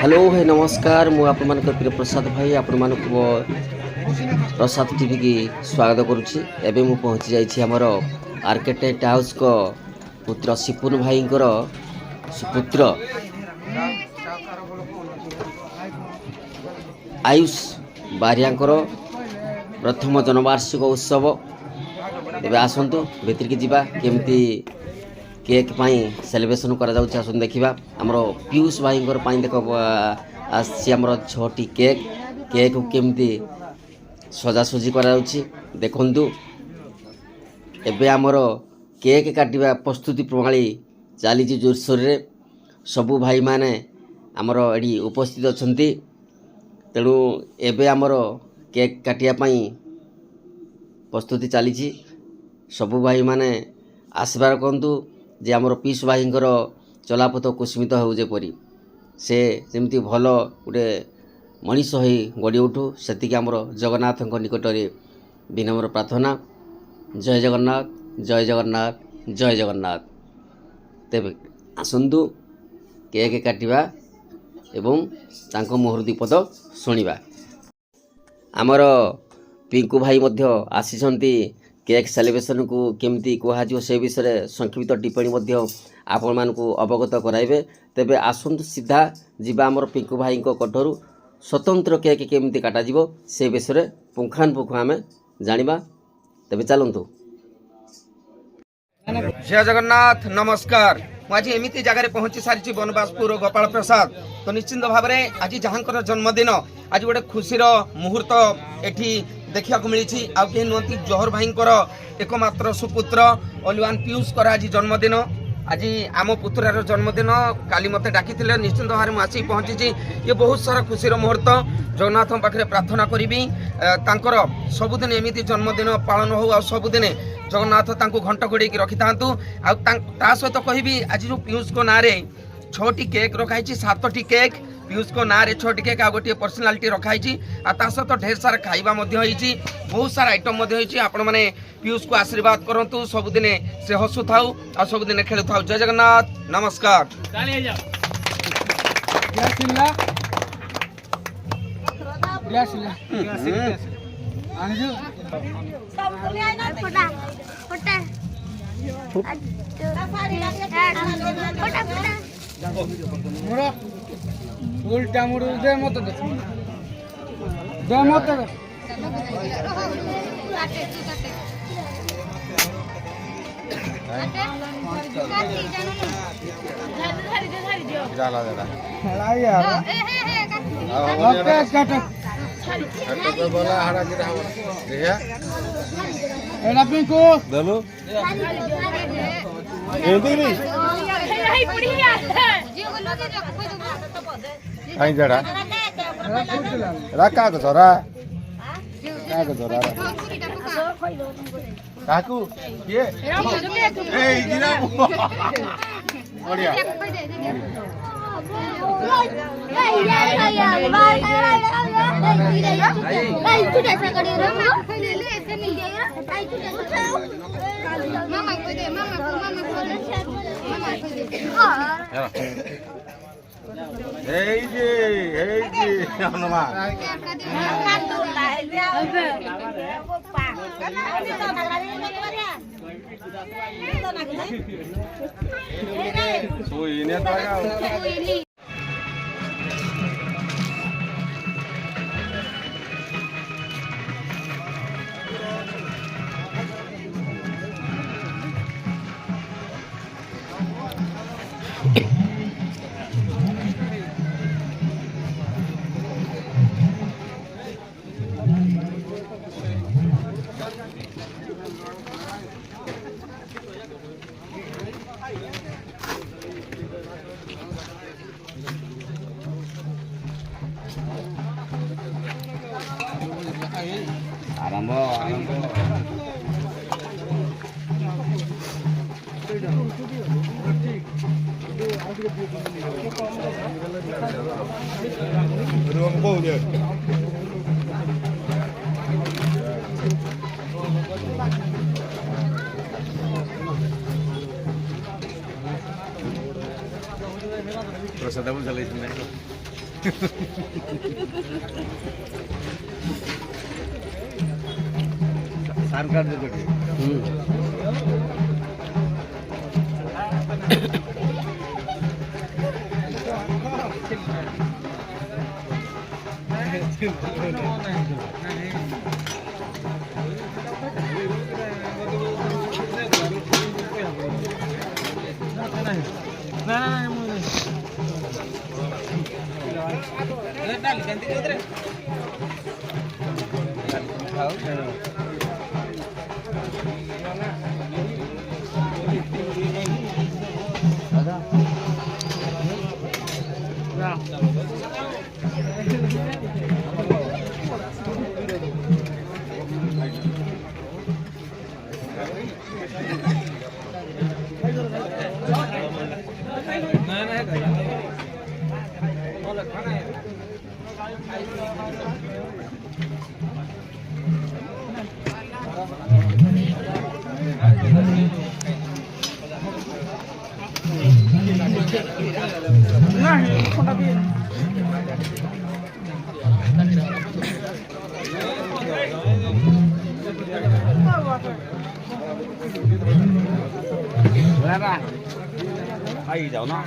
Hello है नमस्कार मु आप प्रिय प्रसाद भाई आपण प्रसाद टीवी की स्वागत करुच्ची एवं मु पहुँची जाइए आमर आर्किटेक्ट हाउस को पुत्र सिपुन भाई सुपुत्र आयुष बारिया प्रथम जनवार्षिक उत्सव एवं आसतु भितर की जावा केमती केक पाई सेलिब्रेशन करा देखा आमर पीयूष भाई देख आमर 6टी केक केक केमती सजासजी करा देखु एबे आमर केक काटिबा प्रस्तुति प्रणाली चली जोरसोर रे सबु भाई माने आमर एडी उपस्थित अछंती तेणु एबे आमर केक काटिया पाई प्रस्तुति चली सबु भाई माने आशीर्वाद करंतु जे आमर पीयूष भाई चलापथ कुस्मित हो जेपरी से जमती भल गोटे मनीष हो गड़ी उठू से आमर जगन्नाथ निकट में विनम्र प्रार्थना। जय जगन्नाथ जय जगन्नाथ जय जगन्नाथ। तेबे आसंतु केक काटिबा एवं तांको मुहूर्ती पद शुणा। आमर पिंकू भाई मध्य आसीछंती केक सेलिब्रेशन को केमती कह से विषय संक्षिप्त टिप्पणी आपण मानकु अवगत कराइबे। तेबे आसंतु सीधा जीवा आमर पिंकू भाई कठरू स्वतंत्र केक केमती काटा जीवो से विषय पुंखानुपुंख आम जानिबा। तेबे चलंतु। जय जगन्नाथ नमस्कार। आज एमती जगार पहुंची सारी बनवासपुर गोपाल प्रसाद तो निश्चिंत भाव में आज जहां जन्मदिन आज गोटे खुशीर मुहूर्त एठी देखा मिली आगे नुहति जौहर भाई एकमात्र सुपुत्र ओलिवान पीयूष आज जन्मदिन। आज आम पुत्रार जन्मदिन काली मत डाकी निश्चिंत भाव में आसिक पहुंची ये बहुत सारा खुशीर मुहूर्त जगन्नाथ पाखे प्रार्थना करी सबुदिन एमती जन्मदिन पालन हो आ सबुदिन जगन्नाथ घंट घोड़े रखी था सहित कहि आज जो पीयूष को ना 6टी केक रखाई 7टी केक पीयूष को ना 6टी केक आ गोटे पर्सनालीटी रखाई सहित ढेर सारा खाइबा बहुत सारा आइटम आपण मैंने पीयूष को आशीर्वाद करूँ सबुदिन से हसु था आ सबुदिन खेलु था। जय जगन्नाथ नमस्कार। उल्टा मुड़ दे मत दे मत जाला जाला यार तो बोला हरा गिरा देखा एला पिंकू दलो एंदी नी आई जड़ा रखा को छोरा का को छोरा काकू ये ए गिरा बढ़िया Hey ji, nama. So ini apa ya? आरंभ प्रसाद चल सरकार दे दे आई जाओ ना